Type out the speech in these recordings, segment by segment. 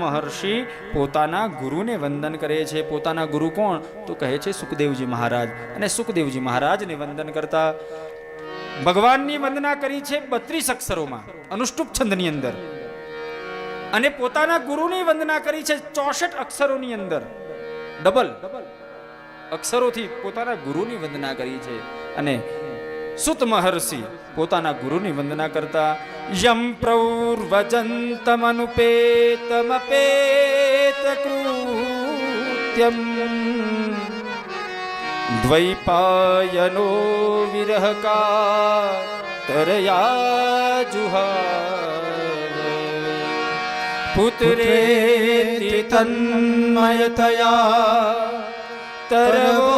મહર્ષિ પોતાના ગુરુને વંદન કરે છે. પોતાના ગુરુ કોણ? તો કહે છે સુખદેવજી મહારાજ. અને સુખદેવજી મહારાજને વંદન કરતા ભગવાનની વંદના કરી છે 32 અક્ષરોમાં, અનુષ્ટુપ છંદની અંદર. અને પોતાના ગુરુની વંદના કરી છે 64 અક્ષરોની અંદર, ડબલ અક્ષરોથી પોતાના ગુરુની વંદના કરી છે. અને સુત મહર્ષિ પોતાના ગુરુની વંદના કરતા યમ પ્રૌર્વજંતમનુપેતમપેત કૃત્યમ દ્વૈપાયનો વિરહકાતરયા જુહાવે પુત્રેતિ તન્મયતયા તરવો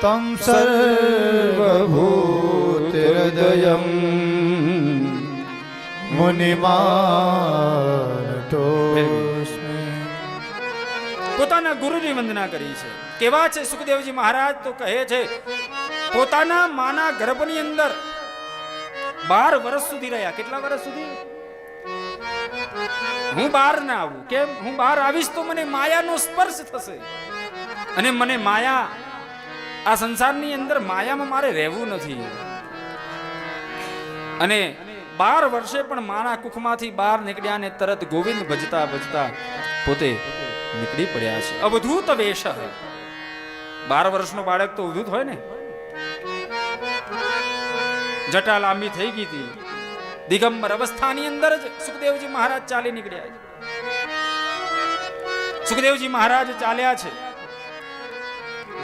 તમ સર્વભૂતહૃદયં મુનિમાનતોસ્મિ. પોતાના ગુરુની વંદના કરી છે. કેવા છે સુખદેવજી મહારાજ? તો કહે છે પોતાના માના ગર્ભની અંદર 12 વર્ષ સુધી રહ્યા. કેટલા વર્ષ સુધી? હું બહાર ના આવું. કેમ? હું બહાર આવીશ તો મને માયાનો સ્પર્શ થશે, અને મને માયા, આ સંસારની અંદર માયામાં મારે રહેવું નથી. અને 12 વર્ષે પણ માના કુખમાંથી બહાર નીકળ્યા ને તરત ગોવિંદ ભજતા ભજતા પોતે નીકળી પડ્યા છે. અવધૂત વેશ. 12 વર્ષનો બાળક તો અવધૂત હોય ને. જટા લાંબી થઈ ગઈ હતી. દિગંબર અવસ્થાની અંદર જ સુખદેવજી મહારાજ ચાલી નીકળ્યા છે. સુખદેવજી મહારાજ ચાલ્યા છે,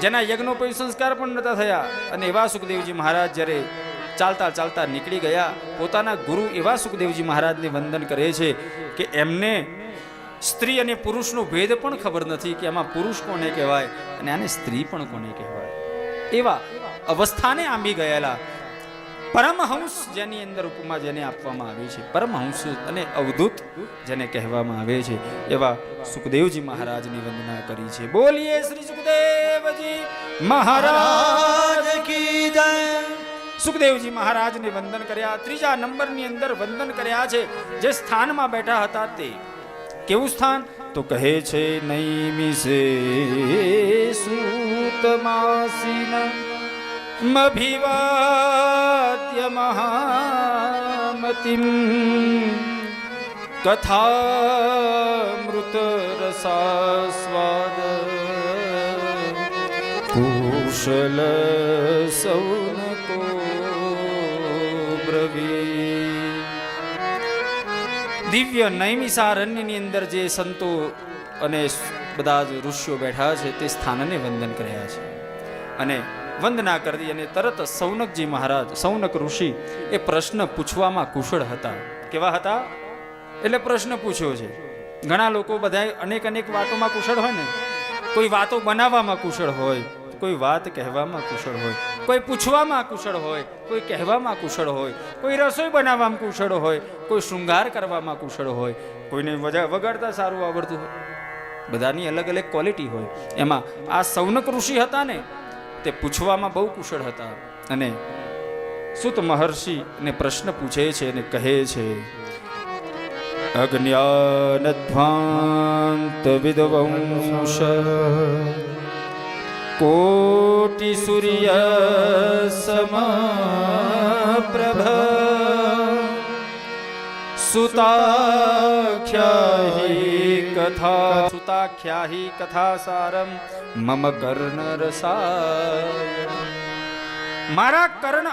જેના યજ્ઞોપવિત સંસ્કાર પણ નતા થયા. અને એવા સુખદેવજી મહારાજ જ્યારે ચાલતા ચાલતા નીકળી ગયા, પોતાના ગુરુ એવા સુખદેવજી મહારાજને વંદન કરે છે કે એમને સ્ત્રી અને પુરુષનો ભેદ પણ ખબર નથી કે આમાં પુરુષ કોને કહેવાય અને આને સ્ત્રી પણ કોને કહેવાય. એવા અવસ્થાને આંબી ગયેલા પરમહંસ, જેની અંદર ઉપમા જેને આપવામાં આવી છે, પરમહંસ અને અવધૂત જેને કહેવામાં આવે છે, એવા સુખદેવજી મહારાજની વંદના કરી છે. બોલીએ શ્રી સુખદેવજી મહારાજ કી જય. સુખદેવજી મહારાજને વંદન કર્યા. ત્રીજા નંબરની અંદર વંદન કર્યા છે જે સ્થાનમાં બેઠા હતા તે. કેવું સ્થાન? તો કહે છે નૈમિષે સૂતમાસીન મભિવાદ્ય મહામતિમ કથામૃત રસાસ્વાદ કુશલ સૌનકો બ્રવી. દિવ્ય નૈમિષારણ્યની અંદર જે સંતો અને બધા જ ઋષિઓ બેઠા છે તે સ્થાનને વંદન કર્યા છે. અને વંદના કરી અને તરત સૌનકજી મહારાજ, સૌનક ઋષિ એ પ્રશ્ન પૂછવામાં કુશળ હતા. કેવા હતા? એટલે પ્રશ્ન પૂછ્યો છે. ઘણા લોકો બધા અનેક વાતોમાં કુશળ હોય ને. કોઈ વાતો બનાવવામાં કુશળ હોય, કોઈ વાત કહેવામાં કુશળ હોય, કોઈ પૂછવામાં કુશળ હોય, કોઈ કહેવામાં કુશળ હોય, કોઈ રસોઈ બનાવવામાં કુશળ હોય, કોઈ શૃંગાર કરવામાં કુશળ હોય, કોઈને વગાડતા સારું આવડતું હોય. બધાની અલગ અલગ ક્વોલિટી હોય. એમાં આ સૌનક ઋષિ હતા ને, તે પૂછવામાં બહુ કુશળ હતા. અને સુત મહર્ષિ ને પ્રશ્ન પૂછે છે અને કહે છે અજ્ઞાનધ્વાંત વિદ્વંશ કોટિ સૂર્ય સમપ્રભ સુતાખ્યાહી કથા સારમ મમ કર્ણ રસાયણ.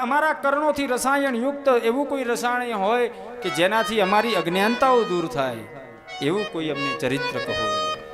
અમારા કર્ણોથી રસાયણ યુક્ત એવું કોઈ રસાયણ હોય કે જેનાથી અમારી અજ્ઞાનતાઓ દૂર થાય, એવું કોઈ અમને ચરિત્ર કહો.